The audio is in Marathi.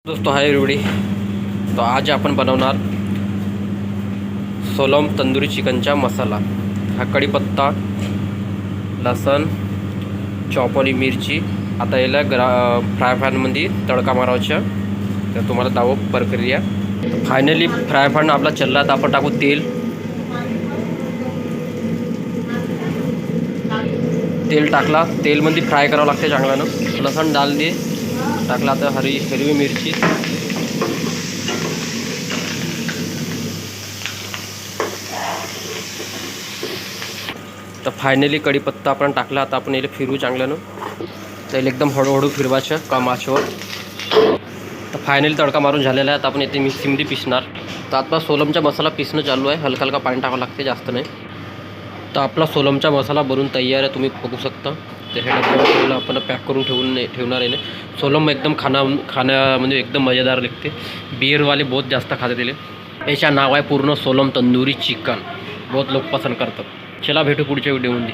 दोस्तों हाय एवरीबॉडी। तो आज आपण बनवणार सोलम तंदुरी चिकनचा मसाला। हा कढीपत्ता, लसण, चॉपवाली मिरची। आता याला फ्राय पॅनमध्ये तडका मारायचा। तर तुम्हाला दाव प्रक्रिया। फायनली फ्राय पॅन आपला चलला तर आपण टाकू तेल टाकला। तेलमध्ये फ्राय करावं लागते चांगल्यानं। लसण डाल दे टाकला। आता हिरवी मिरची, तर फायनली कढीपत्ता आपण टाकला। आता आपण याला फिरवू चांगल्यानं। तर एकदम हळूहळू फिरवायचं कम आचेवर। तर फायनली तडका मारून झालेला आहे। आता आपण इथे मिक्सीमध्ये पिसणार। तर आता सोलमचा मसाला पिसणं चालू आहे। हलका हलका पाणी टाकावं लागते, जास्त नाही। तर आपला सोलमचा मसाला बनवून तयार आहे, तुम्ही बघू शकता। तर हे डब्याला आपण पॅक करून ठेवणार आहे। सोलम एकदम खाण्यामध्ये एकदम मजेदार लागते। बियरवाले बहुत जास्त खाते दिले। याच्या नाव आहे पूर्ण सोलम तंदुरी चिकन। बहुत लोक पसंत करतात। चला भेटू पुढच्या व्हिडिओमध्ये।